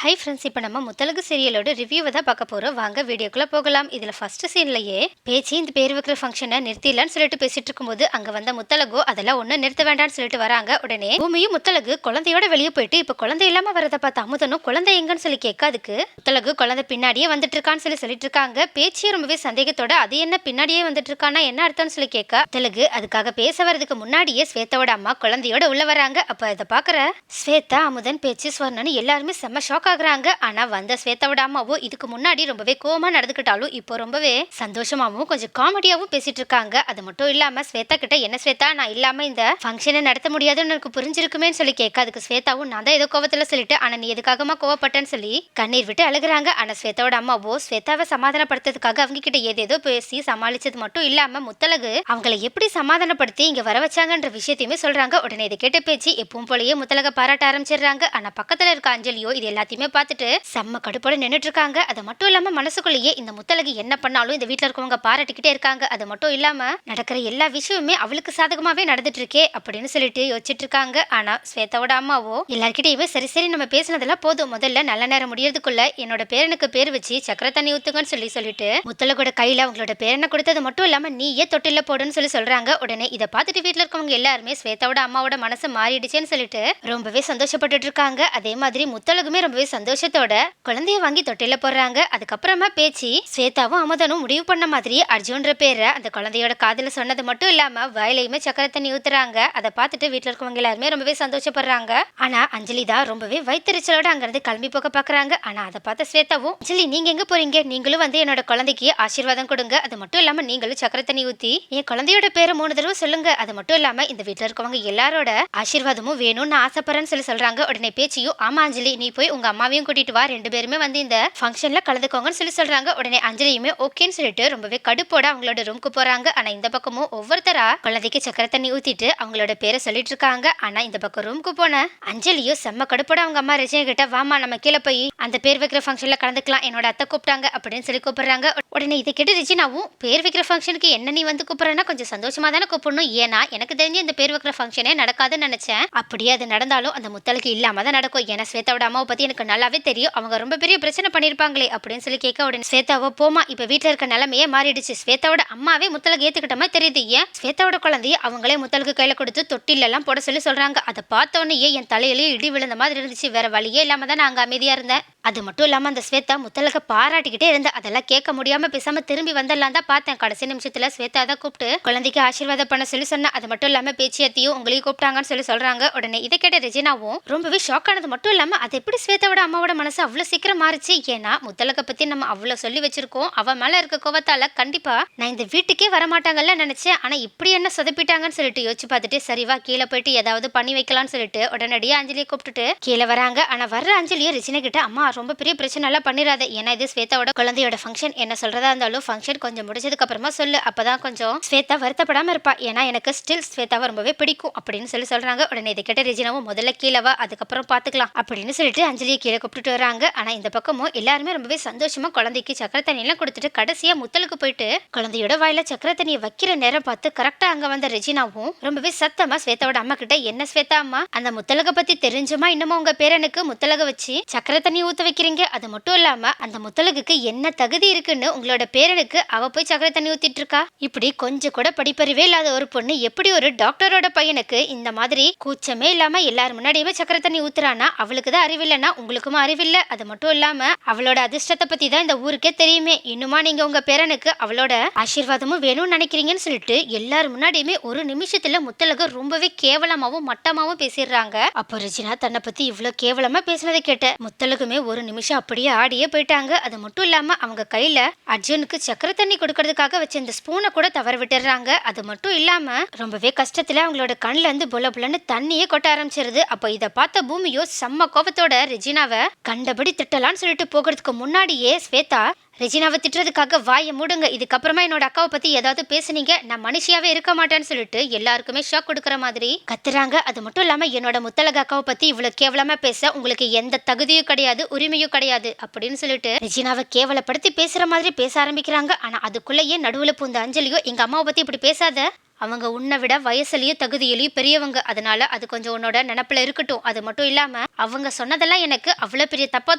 Hi friends, இப்போ நம்ம முத்தழகு சீரியலோட ரிவ்யூவை தான் பார்க்க போகிறோம். வாங்க வீடியோக்குள்ளே போகலாம். இதில் ஃபர்ஸ்ட் சீன்லையே பேச்சு இந்த பேர் வைக்கிற ஃபங்க்ஷனை நிறுத்திடலான்னு சொல்லிட்டு பேசிட்டு இருக்கும்போது அங்கே வந்த முத்தழகு அதெல்லாம் ஒன்றும் நிறுத்த வேண்டாம்னு சொல்லிட்டு வராங்க. உடனே பூமியும் முத்தழகு குழந்தையோட வெளியே போயிட்டு இப்போ குழந்தை இல்லாமல் வரதை பார்த்து அமுதனும் குழந்தை எங்கன்னு சொல்லி கேட்காதுக்கு முத்தழகு குழந்தை பின்னாடியே வந்துட்டு இருக்கான்னு சொல்லிட்டு இருக்காங்க. பேச்சியும் ரொம்பவே சந்தேகத்தோட அது என்ன பின்னாடியே வந்துட்டு இருக்கானா என்ன அர்த்தம்னு சொல்லி கேட்க முத்தழகு அதுக்காக பேச வரதுக்கு முன்னாடியே ஸ்வேதாவோட அம்மா குழந்தையோட உள்ள வராங்க. அப்போ அதை பார்க்குற ஸ்வேதா, அமுதன், பேச்சு, ஸ்வர்ணன் எல்லாருமே செம்ம ஷாக் ஆகுறாங்க. ஆனா வந்த ஸ்வேதாவோட அம்மாவோ இதுக்கு முன்னாடி ரொம்பவே கோவமா நடந்துக்கிட்டாலும் இப்போ ரொம்பவே சந்தோஷமாவும் கொஞ்சம் காமெடியாவும் பேசிட்டு இருக்காங்க. அது மட்டும் இல்லாம ஸ்வேதா கிட்ட என்ன ஸ்வேதா, நான் இல்லாம இந்த ஃபங்க்ஷனை நடத்த முடியாதுன்னு எனக்கு புரிஞ்சிருக்குமே சொல்லி கேட்க அதுக்கு ஸ்வேதாவும் நான் தான் ஏதோ கோவத்துல சொல்லிட்டு ஆனா நீ எதுக்காகமா கோவப்பட்டேன்னு சொல்லி கண்ணீர் விட்டு அழுகுறாங்க. ஆனா ஸ்வேதாவோட அம்மாவோ ஸ்வேதாவை சமாதானப்படுத்துறதுக்காக அவங்க கிட்ட ஏதேதோ பேசி சமாளிச்சது மட்டும் இல்லாம முத்தழகு அவங்களை எப்படி சமாதானப்படுத்தி இங்க வர வச்சாங்கன்ற விஷயத்தையுமே சொல்றாங்க. உடனே இதை கேட்ட பேச்சு எப்பவும் போலயே முத்தழக பாராட்ட ஆரம்பிச்சிடுறாங்க. ஆனா பக்கத்துல இருக்க அஞ்சலியோ இது எல்லாத்தையுமே பார்த்துட்டு செம்ம கடுப்போட நின்றுட்டு இருக்காங்க. அது மட்டும் இல்லாம மனசுக்குள்ளேயே இந்த முத்தழகு என்ன பண்ணாலும் இந்த வீட்டுல இருக்கவங்க பாராட்டிக்கிட்டே இருக்காங்க. அது மட்டும் இல்லாம நடக்கிற எல்லா விஷயமுமே அவளுக்கு சாதகமாவே நடந்துட்டு இருக்கே அப்படின்னு சொல்லிட்டு யோசிச்சுட்டு இருக்காங்க. ஆனா ஸ்வேதாவோட அம்மாவோ எல்லார்கிட்டயுமே சரி சரி நம்ம பேசினதெல்லாம் போதும், முதல்ல நல்ல நேரம் முடியறதுக்குள்ள என்னோட பேரனுக்கு பேர் வச்சு சக்கரை தண்ணி ஊத்துங்கன்னு சொல்லிட்டு முத்தழகோட கையில அவங்களோட பேரனை கொடுத்தது மட்டும் இல்லாம நீயே தொட்டில போடுன்னு சொல்றாங்க. உடனே இதை பார்த்துட்டு வீட்டுல இருக்கவங்க எல்லாருமே ஸ்வேதாவோட அம்மாவோட மனசு மாறிடுச்சேன்னு சொல்லிட்டு ரொம்பவே சந்தோஷப்பட்டுட்டு இருக்காங்க. அதே மாதிரி முத்தழகுமே ரொம்பவே சந்தோஷத்தோட குழந்தைய வாங்கி தொட்டில போடுறாங்க. அதுக்கப்புறமா பேச்சு ஸ்வேதாவும் அமுதனும் முடிவு பண்ண மாதிரி அர்ஜுன்ற பேரை அந்த குழந்தையோட காதுல சொன்னது மட்டும் இல்லாம வயலையுமே சக்கரை தண்ணி ஊத்துறாங்க. அதை பார்த்துட்டு வீட்டுல இருக்கவங்க எல்லாருமே ரொம்பவே சந்தோஷப்படுறாங்க. ஆனா அஞ்சலி தான் ரொம்பவே வயிற்றுச்சலோட அங்கிருந்து கிளம்பி போக பாக்குறாங்க. ஆனா அதை பார்த்த ஸ்வேதாவும் அஞ்சலி நீங்க எங்க போறீங்க, நீங்களும் வந்து என்னோட குழந்தைக்கு ஆசீர்வாதம் கொடுங்க, அது மட்டும் இல்லாம நீங்களும் சக்கரை தண்ணி ஊத்தி என் குழந்தையோட பேரை 3 தடவை சொல்லுங்க, அது மட்டும் இல்லாம இந்த வீட்டுல இருக்கவங்க எல்லாரோட ஆசீர்வாதமும் வேணும்னு ஆசைப்படுறேன்னு சொல்றாங்க. உடனே பேச்சியும் ஆமா அஞ்சலி நீ போய் உங்க அம்மாவையும் கூட்டிட்டு வா, 2 பேருமே வந்து இந்த ஃபங்க்ஷன்ல கலந்துக்கோங்கன்னு சொல்றாங்க. உடனே அஞ்சலியுமே ஓகேன்னு சொல்லிட்டு ரொம்பவே கடுப்போட அவங்களோட ரூமுக்கு போறாங்க. ஆனா இந்த பக்கமும் ஒவ்வொருத்தரா குழந்தைக்கு சக்கரை தண்ணி ஊத்திட்டு அவங்களோட பேரை சொல்லிட்டு இருக்காங்க. ஆனா இந்த பக்கம் ரூமுக்கு போன அஞ்சலியும் செம்ம கடுப்போட அவங்க அம்மா ரஜினி கிட்ட வாமா நம்ம கீழே போய் அந்த பேர் வைக்கிற ஃபங்க்ஷன்ல கலந்துக்கலாம், என்னோட அத்தை கூப்பிட்டாங்க அப்படின்னு சொல்லி கூப்பிடுறாங்க. உடனே இதை கேட்டு ரிஜினாவும் பேர் வைக்கிற ஃபங்க்ஷனுக்கு என்ன நீ வந்து கூப்பிடுறேன்னா கொஞ்சம் சந்தோஷமா தானே கூப்பிடணும், ஏன்னா எனக்கு தெரிஞ்சு இந்த பேர் வைக்கிற ஃபங்க்ஷனே நடக்காதுன்னு நினைச்சேன், அப்படியே அது நடந்தாலும் அந்த முத்தலுக்கு இல்லாம தான் நடக்கும், ஏன்னா ஸ்வேதாவோட அம்மாவை பத்தி எனக்கு நல்லாவே தெரியும், அவங்க ரொம்ப பெரிய பிரச்சனை பண்ணிருப்பாங்களே அப்படின்னு சொல்லி கேட்க உடனே ஸ்வேதாவோ போமா இப்ப வீட்டுல இருக்க நிலைமையே மாறிடுச்சு, ஸ்வேதாவோட அம்மாவே முத்தலுக்கு ஏத்துக்கிட்ட மாதிரி தெரியுது, ஏன் ஸ்வேதாவோட குழந்தைய அவங்களே முத்தலுக்கு கையில கொடுத்து தொட்டில எல்லாம் போட சொல்றாங்க. அதை பார்த்த உடனே என் தலையிலேயே இடி விழுந்த மாதிரி இருந்துச்சு, வேற வழியே இல்லாம தான் நான் அங்க அமைதியா இருந்தேன். அது மட்டும் இல்லாம அந்த ஸ்வேதா முத்தலுக்கு பாராட்டிக்கிட்டே இருந்தேன், அதெல்லாம் கேட்க முடியாம பேசாம திரும்பி வந்தெல்லாம் தான் பார்த்தேன். கடைசி நிமிஷத்துல ஸ்வேதா தான் கூப்பிட்டு குழந்தைக்கு ஆசீர்வாதம் பண்ண சொன்னா. அது மட்டும் இல்லாம பேச்சியத்தையும் உங்களையும் கூப்பிட்டாங்கன்னு சொல்றாங்க. உடனே இதை கேட்ட ரெஜினாவும் ரொம்பவே ஷாக் ஆனது மட்டும் இல்லாம அது எப்படி ஸ்வேதாவோட அம்மாவோட மனசு அவ்வளவு சீக்கிரம் மாறிச்சு, ஏன்னா முத்தலக பத்தி நம்ம அவ்வளவு சொல்லி வச்சிருக்கோம், அவ மேல இருக்க கோவத்தால கண்டிப்பா நான் இந்த வீட்டுக்கே வரமாட்டாங்கல்ல நினைச்சேன், ஆனா இப்படி என்ன சொதப்பிட்டாங்கன்னு சொல்லிட்டு யோசிச்சு பார்த்துட்டு சரிவா கீழே போயிட்டு ஏதாவது பண்ணி வைக்கலாம்னு சொல்லிட்டு உடனடியா அஞ்சலியை கூப்பிட்டுட்டு கீழே வராங்க. ஆனா வர்ற அஞ்சலியை ரிஜினா கிட்ட அம்மா ரொம்ப பெரிய பிரச்சனை எல்லாம் பண்ணிடாத, ஏன்னா இது ஸ்வேதாவோட குழந்தையோட ஃபங்க்ஷன், என்ன சொல்றதா இருந்தாலும் ஃபங்க்ஷன் கொஞ்சம் முடிஞ்சதுக்கு அப்புறமா சொல்லு, அப்பதான் கொஞ்சம் ஸ்வேதா வருத்தப்படாம இருப்பா, ஏன்னா எனக்கு ஸ்டில் ஸ்வேதாவை ரொம்பவே பிடிக்கும் அப்படின்னு சொல்றாங்க. உடனே இதை கேட்ட ரெஜினாவும் முதல்ல கீழே வா அதுக்கப்புறம் பாத்துக்கலாம் அப்படின்னு சொல்லிட்டு அஞ்சலியை கீழே கூப்பிட்டு வராங்க. ஆனா இந்த பக்கமும் எல்லாருமே ரொம்பவே சந்தோஷமா குழந்தைக்கு சக்கரை தண்ணி எல்லாம் கொடுத்துட்டு கடைசியா முத்தலுக்கு போயிட்டு குழந்தையோட வாயில சக்கரை தண்ணியை வைக்கிற நேரம் பார்த்து கரெக்டா அங்க வந்த ரெஜினாவும் ரொம்பவே சத்தமா ஸ்வேதாவோட அம்மா கிட்ட என்ன ஸ்வேதா அம்மா அந்த முத்தலக பத்தி தெரிஞ்சுமா இன்னமும் உங்க பேரனுக்கு முத்தலக வச்சு சக்கரை தண்ணி ஊத்த வைக்கிறீங்க, அது மட்டும் இல்லாம அந்த முத்தலகுக்கு என்ன தகுதி இருக்குன்னு உங்களோட பேரனுக்கு அவ போய் சக்கரை தண்ணி ஊத்திட்டு இருக்கா, இப்படி கொஞ்சம் கூட படிப்பறிவே இல்லாத ஒரு பொண்ணு எப்படி ஒரு டாக்டரோட பையனுக்கு இந்த மாதிரி கூச்சமே இல்லாம எல்லாரும் முன்னாடியுமே சக்கரை தண்ணி ஊத்துறானா, அவளுக்கு தான் அறிவில்லைன்னா உங்களுக்கும் அறிவில்ல, அது மட்டும் இல்லாம அவளோட அதிர்ஷ்டத்தை பத்தி தான் இந்த ஊருக்கே தெரியுமே, இன்னுமா நீங்க உங்க பேரனுக்கு அவளோட ஆசீர்வாதமும் வேணும்னு நினைக்கிறீங்கன்னு சொல்லிட்டு எல்லாரும் முன்னாடியுமே ஒரு நிமிஷத்துல முத்தலக ரொம்பவே கேவலமாவும் மட்டமாவும் பேசிடுறாங்க. அப்போ ரிஜினா தன்னை பத்தி இவ்வளவு கேவலமா பேசினதை கேட்ட முத்தலகுமே ஒரு நிமிஷம் அப்படியே ஆடியே போயிட்டாங்க. அது மட்டும் இல்லாம அவங்க கையில அர்ஜுனுக்கு சக்கரை தண்ணி கொடுக்கறதுக்காக வச்ச இந்த ஸ்பூனை கூட தவற விட்டுறாங்க. அது மட்டும் இல்லாம ரொம்பவே கஷ்டத்துல அவங்களோட கண்ணுல இருந்து புல புலன்னு தண்ணியே கொட்ட ஆரம்பிச்சிருது. அப்போ இதை பார்த்த பூமியோ செம்ம கோபத்தோட ரெஜினாவை கண்டபடி திட்டலான்னு சொல்லிட்டு போகிறதுக்கு முன்னாடியே ஸ்வேதா ரெஜினாவை திட்டுறதுக்காக வாயை மூடுங்க, இதுக்கப்புறமா என்னோட அக்காவை பத்தி ஏதாவது பேசுனீங்க நான் மனுஷியாவே இருக்க மாட்டேன்னு சொல்லிட்டு எல்லாருக்குமே ஷாக் கொடுக்குற மாதிரி கத்துறாங்க. அது மட்டும் இல்லாம என்னோட முத்தலக அக்காவை பத்தி இவ்வளவு கேவலமா பேச உங்களுக்கு எந்த தகுதியும் கிடையாது, உரிமையும் கிடையாது அப்படின்னு சொல்லிட்டு ரெஜினாவை கேவலப்படுத்தி பேசுற மாதிரி பேச ஆரம்பிக்கிறாங்க. ஆனா அதுக்குள்ளேயே நடுவுல பூந்த அஞ்சலியோ எங்க அம்மாவை பத்தி இப்படி பேசாத அவங்க உன்னை விட வயசுலயும் தகுதியிலையும் பெரியவங்க, அதனால அது கொஞ்சம் உன்னோட நினப்புல இருக்கட்டும். அது மட்டும் இல்லாம அவங்க சொன்னதெல்லாம் எனக்கு அவ்வளவு பெரிய தப்பா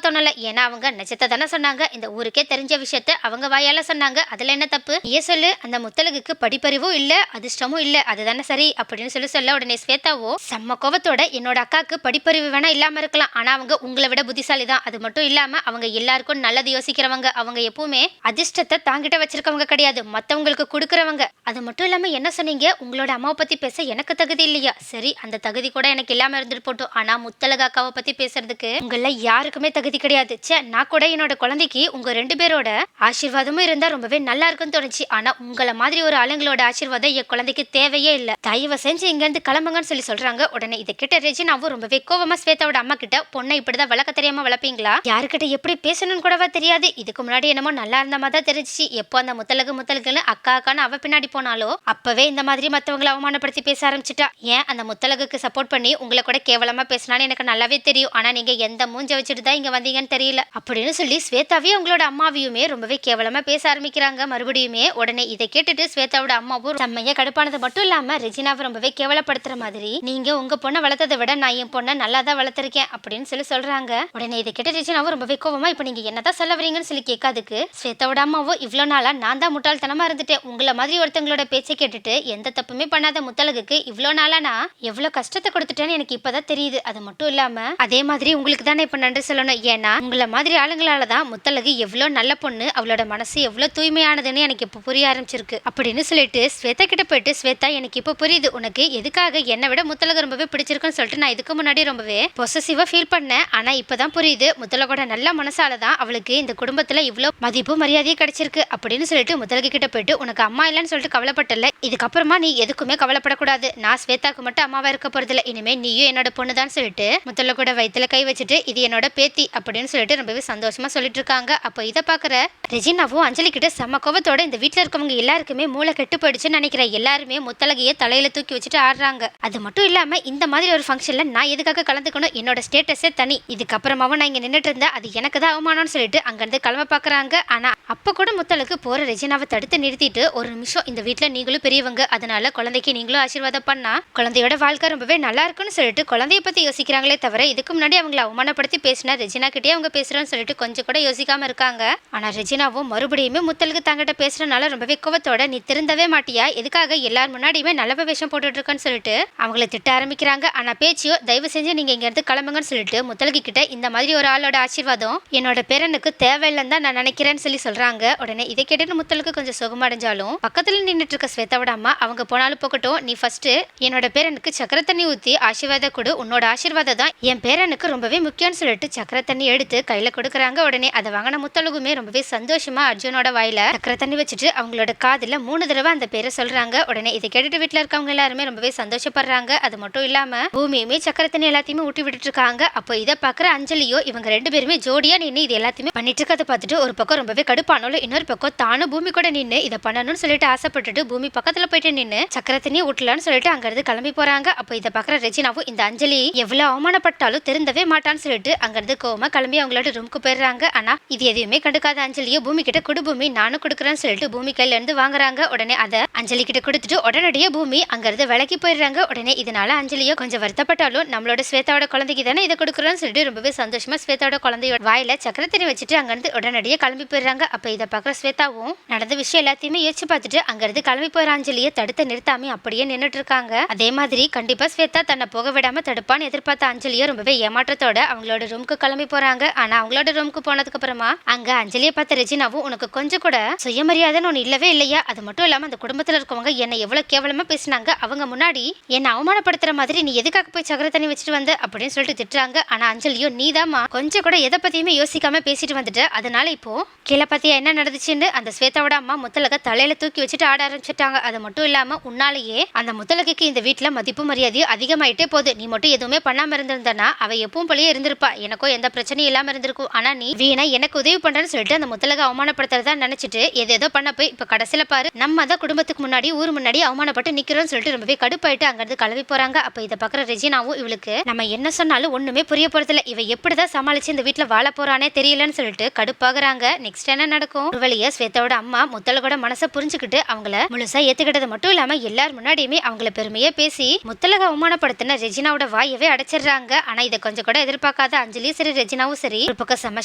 தோணல. ஏன்னா அவங்க நிஜத்தை தானே சொன்னாங்க. இந்த ஊருக்கே தெரிஞ்ச விஷயத்த அவங்க வாயால சொன்னாங்க. அதுல என்ன தப்பு? ஏன் சொல்லு, அந்த முத்தழகுக்கு படிப்பறிவும் இல்ல, அதிர்ஷ்டமும் இல்ல, அதுதானே சரி அப்படின்னு சொல்ல உடனே ஸ்வேதாவோ செம்ம கோவத்தோட, என்னோட அக்காக்கு படிப்பறிவு வேணா இல்லாம இருக்கலாம், ஆனா அவங்க உங்களை விட புத்திசாலி தான். அது மட்டும் இல்லாம அவங்க எல்லாருக்கும் நல்லது யோசிக்கிறவங்க. அவங்க எப்பவுமே அதிர்ஷ்டத்தை தாங்கிட்ட வச்சிருக்கவங்க கிடையாது, மத்தவங்களுக்கு கொடுக்கறவங்க. அது மட்டும் இல்லாம என்ன சொன்னீங்க, உங்களோட அம்மாவை பத்தி பேச எனக்கு தகுதி இல்லையா? சரி, அந்த தகுதி கூட எனக்கு இல்லாம இருந்துட்டு போட்டோம். ஆனா முத்தழகு அக்காவை பத்தி பேசுறதுக்கு உங்கள யாருக்குமே தகுதி கிடையாது. சே, நான் கூட என்னோட குழந்தைக்கு உங்க 2 பேரோட ஆசீர்வாதமும் இருந்தா ரொம்பவே நல்லா இருக்குன்னு தோணுச்சு. ஆனா உங்களை மாதிரி ஒரு ஆளுங்களோட ஆசீர்வாதம் என் குழந்தைக்கு தேவையே இல்ல. தயவு செஞ்சு இங்க இருந்து கிளம்புங்கன்னு சொல்றாங்க. உடனே இதை கிட்ட ரெஜினாவும் ரொம்பவே கோவமா ஸ்வேதாவோட அம்மா கிட்ட, பொண்ணை இப்படிதான் வளர்க்க தெரியாம வளர்ப்பீங்களா? யாருக்கிட்ட எப்படி பேசணும்னு கூடவா தெரியாது? இதுக்கு முன்னாடி என்னமோ நல்லா இருந்த மாதிரி தான் தெரிஞ்சிச்சு. எப்போ அந்த முத்தழகுன்னு அக்கா அக்கான்னு அவ பின்னாடி போனாலோ அப்பவே இந்த மாதிரி மத்தவங்களை அவமானப்படுத்தி பேச ஆரம்பிச்சுட்டா. ஏன் அந்த முத்தழகுக்கு சப்போர்ட் பண்ணி உங்களை கூட கேவலமா பேசினான்னு எனக்கு நல்லாவே தெரியும். ஆனா நீங்க எந்த மூஞ்ச வச்சுட்டு தான் இங்க வந்தீங்கன்னு தெரியல அப்படின்னு சொல்லி ஸ்வேதாவையும் உங்களோட அம்மாவையுமே ரொம்பவே கேவலமா பேச ஆரம்பிக்கிறாங்க மறுபடியுமே. உடனே இதை கேட்டுட்டு ஸ்வேதாவோட அம்மாவும் செம்மையா கடுப்பானது மட்டும் இல்லாம ரெஜினாவை ரொம்பவே கேவலப்படுத்துற மாதிரி, நீங்க உங்க பொண்ணை வளர்த்ததை விட நான் என் பொண்ணை நல்லா தான் வளர்த்திருக்கேன் அப்படின்னு சொல்றாங்க. உடனே இதை கேட்ட ரெஜினாவும் ரொம்பவே கோவமா, இப்ப நீங்க என்னதான் சொல்ல வரீங்கன்னு சொல்லி கேட்காதுக்கு ஸ்வேதாவோட அம்மாவோ, இவ்வளவு நாளா நான் தான் முட்டாள்தனமா இருந்துட்டேன். உங்களை மாதிரி ஒருத்தங்களோட பேச்சை கேட்டுட்டு எந்த தப்புமே பண்ணாத முத்தழகுக்கு இவ்வளவு நாளா நான் எவ்வளவு கஷ்டத்தை கொடுத்துட்டேன்னு எனக்கு இப்பதான் தெரியுது. அது மட்டும் இல்லாம அதே மாதிரி உங்களுக்கு தானே இப்ப நன்றி சொல்லணும். ஏன்னா உங்களை மாதிரி ஆளுங்களாலதான் முத்தழகு எவ்வளவு நல்ல பொண்ணு, அவளோட மனசு எவ்வளவு தூய்மையானதுன்னு எனக்கு இப்ப புரிய ஆரம்பிச்சிருக்கு அப்படின்னு சொல்லிட்டு ஸ்வேதா கிட்ட போயிட்டு, ஸ்வேதா எனக்கு இப்ப புரியுது உனக்கு எதுக்காக என்னை விட முத்தழகு ரொம்பவே பிடிச்சிருக்குன்னு சொல்லிட்டு நான் இதுக்கு முன்னாடி ரொம்பவே பொசசிவா ஃபீல் பண்ணேன். ஆனா இப்பதான் புரியுது, முத்தழகோட நல்ல மனசாலதான் அவளுக்கு இந்த குடும்பத்துல இவ்வளவு மதிப்பு மரியாதையும் கிடைச்சிருக்கு அப்படின்னு சொல்லிட்டு முத்தழகு கிட்ட போயிட்டு, உனக்கு அம்மா இல்லைன்னு சொல்லிட்டு கவலைப்பட்டல, இதுக்கப்புறமா நீ எதுக்குமே கவலைப்படக்கூடாது. நான் ஸ்வேதாக்கு மட்டும் அம்மாவா இருக்க போறதில்ல, இனிமே நீயும் என்னோட பொண்ணுதான் சொல்லிட்டு முத்தழகோட வயித்துல கை வச்சுட்டு, இது என்னோட பேத்தி அப்படின்னு சொல்லிட்டு ரொம்பவே சந்தோஷமா சொல்லிட்டு இருக்காங்க. அப்போ இதை பாக்குற ரெஜினாவும் அஞ்சலி கிட்ட செம்ம கோவத்தோட, இந்த வீட்டுல இருக்கவங்க எல்லாருக்குமே மூளை கெட்டு போயிடுச்சுன்னு நினைக்கிறேன். எல்லாருமே முத்தழகையே தலையில தூக்கி வச்சுட்டு ஆடுறாங்க. அது மட்டும் இல்லாம இந்த மாதிரி ஒரு ஃபங்க்ஷன்ல நான் எதுக்காக கலந்துக்கணும், என்னோட ஸ்டேட்டஸே தனி, இதுக்கப்புறமாவும் நான் இங்க நின்றுட்டு இருந்தா அது எனக்கு தான் அவமானம்னு சொல்லிட்டு அங்கிருந்து கிளம்ப பாக்குறாங்க. ஆனா அப்ப கூட முத்தழகு போற ரெஜினாவை தடுத்து நிறுத்திட்டு, ஒரு நிமிஷம், இந்த வீட்டுல நீங்களும் பெரியவங்க, அதனால குழந்தைக்கு நீங்களும் ஆசீர்வாதம் பண்ணா குழந்தையோட வாழ்க்கை ரொம்பவே நல்லா இருக்குன்னு சொல்லிட்டு குழந்தைய பத்தி யோசிக்கிறாங்களே தவிர, இதுக்கு முன்னாடி அவங்களை அவமானப்படுத்தி பேசினா ரெஜினா கிட்டே அவங்க பேசுறோன்னு சொல்லிட்டு கொஞ்சம் கூட யோசிக்காம இருக்காங்க. ஆனா ரெஜினாவும் மறுபடியுமே முத்தழகு தங்கிட்ட பேசுறதுனால ரொம்பவே கோவத்தோட, நீ திருந்தவே மாட்டியா, எதுக்காக எல்லார் முன்னாடியுமே நல்ல வேஷம் போட்டுட்டு இருக்கன்னு சொல்லிட்டு அவங்களை திட்ட ஆரம்பிக்கிறாங்க. ஆனா பேச்சியோ, தயவு செஞ்சு நீங்க இங்க இருந்து கிளம்புங்கன்னு சொல்லிட்டு முத்தழகு கிட்ட, இந்த மாதிரி ஒரு ஆளோட ஆசீர்வாதம் என்னோட பேரனுக்கு தேவையில்லைன்னு தான் நான் நினைக்கிறேன்னு சொல்றாங்க. உடனே இதை கேட்டு முத்தழகு கொஞ்சம் சுகமடைஞ்சாலும் பக்கத்துல நின்றுட்டு இருக்க ஸ்வேதாவோட அம்மா, அவங்க போனாலும் போகட்டும், நீ ஃபர்ஸ்ட் என்னோட பேரனுக்கு சக்கரை தண்ணி ஊத்தி ஆசீர்வாதம் கொடு, உன்னோட ஆசீர்வாதம் தான் என் பேரனுக்கு ரொம்பவே முக்கியம்னு சொல்லிட்டு சக்கரை தண்ணி எடுத்து கையில கொடுக்குறாங்க. உடனே அதை வாங்கின முத்தழகுமே ரொம்பவே சந்தோஷமா அர்ஜுனோட வாயில சக்கரை தண்ணி வச்சுட்டு அவங்களோட காதுல 3 தடவை அந்த பேரை சொல்றாங்க. உடனே இதை கேட்டுட்டு வீட்டுல இருக்கவங்க எல்லாருமே ரொம்பவே சந்தோஷப்படுறாங்க. அது மட்டும் இல்லாம பூமியுமே சக்கரை தண்ணி எல்லாத்தையுமே ஊட்டி விட்டுட்டு இருக்காங்க. அப்போ இதை பாக்குற அஞ்சலியோ, இவங்க 2 பேருமே ஜோடியா நின்று இது எல்லாத்தையுமே பண்ணிட்டு இருக்கதை பார்த்துட்டு ஒரு பக்கம் ரொம்பவே கடுப்பானோல, இன்னொரு பக்கம் தானும் பூமி கூட நின்று இதை பண்ணணும்னு சொல்லிட்டு ஆசைப்பட்டுட்டு பூமி பக்கத்துல போயிட்டு நின்று சக்கரை தண்ணி ஊட்டலான்னு சொல்லிட்டு அங்கிருந்து கிளம்பி போறாங்க. அப்போ இதை பாக்குற ரெஜினாவும், இந்த அஞ்சலி எவ்வளவு அவமானப்பட்டாலும் திருந்தவே மாட்டான்னு சொல்லிட்டு அங்கிருந்து கோவமா கிளம்பி அவங்களோட ரூமுக்கு போயிடுறாங்க. ஆனா இது எதையுமே கண்டுக்காத அஞ்சலியோ, பூமி கிட்ட குடு பூமி, நானும் கொடுக்குறேன்னு சொல்லிட்டு பூமி கையில இருந்து வாங்குறாங்க. உடனே அதை அஞ்சலி கிட்ட கொடுத்துட்டு உடனடியே பூமி அங்கிருந்து விலகி போயிடுறாங்க. உடனே இதனால அஞ்சலியோ கொஞ்சம் வருத்தப்பட்டாலும் நம்மளோட ஸ்வேதாவோட குழந்தைக்கு தானே இதை கொடுக்குறோன்னு சொல்லிட்டு ரொம்பவே சந்தோஷமா ஸ்வேதாவோட குழந்தையோட வாயில சக்கரை தண்ணி வச்சுட்டு அங்கிருந்து உடனடியே கிளம்பி போயிடுறாங்க. அப்ப இதை பாக்குற ஸ்வேதாவும் நடந்த விஷயம் எல்லாத்தையுமே யோசிச்சு பார்த்துட்டு அங்கிருந்து கிளம்பி போயிற அஞ்சலியை தடுத்து நிறுத்தாம அப்படியே நின்றுட்டு இருக்காங்க. அதே மாதிரி கண்டிப்பா ஸ்வேதா தன்னை போக விடாம தடுப்பான்னு எதிர்பார்த்த அஞ்சலியோ ரொம்பவே ஏமாற்றத்தோட அவங்களோட ரூமுக்கு கிளம்பி போறாங்க. ஆனா அவங்களோட ரூமுக்கு போனதுக்கு அப்புறமா அங்க அஞ்சலியை பார்த்த ரெஜினாவும், உனக்கு கொஞ்சம் கூட சுயமரியாதைன்னு ஒண்ணு இல்லவே இல்லையா? அது மட்டும் இல்லாம அந்த குடும்பத்துல இருக்கவங்க என்னை எவ்வளவு கேவலமா பேசினாங்க, அவங்க முன்னாடி என்னை அவமானப்படுத்துற மாதிரி நீ எதுக்காக போய் சக்கரை தண்ணி வச்சுட்டு வந்த அப்படின்னு சொல்லிட்டு திட்டுறாங்க. ஆனா அஞ்சலியோ, நீதாமா கொஞ்சம் கூட எதை பத்தியுமே யோசிக்காம பேசிட்டு வந்துட்டு, அதனால இப்போ கீழே பத்தியா என்ன நடந்துச்சுன்னு அந்த ஸ்வேதாவோட அம்மா முத்தழக தலையில தூக்கி வச்சுட்டு ஆட ஆரம்பிச்சுட்டாங்க. அது மட்டும் இல்லாம உன்னாலேயே அந்த முத்தழகுக்கு இந்த வீட்டுல மதிப்பு மரியாதையும் அதிகமாயிட்டே போகுது. நீ மட்டும் எதுவுமே பண்ணாம இருந்திருந்தனா அவ எப்பவும் போலயே இருந்திருப்பா, எனக்கோ எந்த பிரச்சனையும் இல்லாம இருந்திருக்கும். ஆனா நீ வீணா எனக்கு உதவி பண்றேன்னு சொல்லிட்டு அந்த முத்தழக அவமானப்படுத்துறதா நினைச்சிட்டு ஏதோ பண்ண போய் இப்ப கடைசியில பாரு, நம்ம தான் குடும்பத்துக்கு முன்னாடி ஊர் முன்னாடி அவமானப்பட்டு நிக்கிறோம்னு சொல்லிட்டு ரொம்பவே கடுப்பாயிட்டு அங்கிருந்து கிளம்பி போறாங்க. அப்ப இதை பாக்குற ரெஜினாவும், இவளுக்கு நம்ம என்ன சொன்னாலும் ஒண்ணுமே புரிய போறதில்ல, இவ எப்படிதான் சமாளிச்சு இந்த வீட்டுல வாழ போறானே தெரியலன்னு சொல்லிட்டு கடுப்பாகுறாங்க. நெக்ஸ்ட் என்ன நடக்கும்? ஒரு வழியா ஸ்வேதாவோட அம்மா முத்தழகோட மனசை புரிஞ்சுக்கிட்டு அவங்கள முழுசா ஏத்துக்கிட்டது மட்டும் இல்லாம எல்லார் முன்னாடியுமே அவங்கள பெருமையா பேசி முத்தலக அவமானப்படுத்தின ரெஜினாவோட வாயவே அடைச்சிடுறாங்க. ஆனா இதை கொஞ்சம் கூட எதிர்பார்க்காத அஞ்சலியும் சரி ரெஜினாவும் சரி ஒரு பக்கம் செம்ம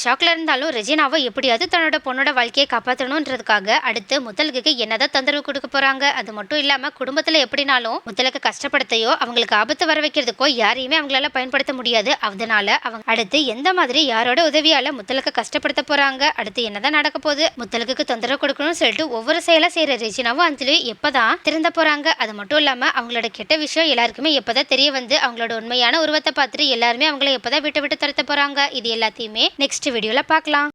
ஷாக்ல இருந்தாலும் ரெஜினாவை எப்படியாவது தன்னோட பொண்ணோட வாழ்க்கையை காப்பாற்றணும்ன்றதுக்காக அடுத்து முத்தலகுக்கு என்னதான் தொந்தரவு கொடுக்க போறாங்க. அது மட்டும் இல்லாம குடும்பத்துல எப்படினாலும் முத்தலக கஷ்டப்படுத்தையோ அவங்களுக்கு ஆபத்து வர வைக்கிறதுக்கோ யாரையுமே அவங்களால பயன்படுத்த முடியாது. அதனால அவங்க அடுத்து எந்த மாதிரி யாரோட உதவியால முத்தலக கஷ்டப்படுத்த போறாங்க, அடுத்து என்னதான் நடக்க போகுது, முத்தலகுக்கு தொந்தரவு கொடுக்கணும்னு சொல்லிட்டு ஒவ்வொரு செயலா செய்யற ரெஜினாவும் அஞ்சலியும் எப்பதான் திருந்த போறாங்க. அது மட்டும் இல்லாம அவங்களோட கெட்ட விஷயம் எல்லாருக்குமே எப்பதான் தெரிய வந்து அவங்களோட உண்மையான உருவத்தை பார்த்துட்டு எல்லாருமே அவங்கள எப்பதான் விட்டு விட்டு துரத்த போறாங்க. இது எல்லாத்தையுமே நெக்ஸ்ட் வீடியோல பார்க்கலாம்.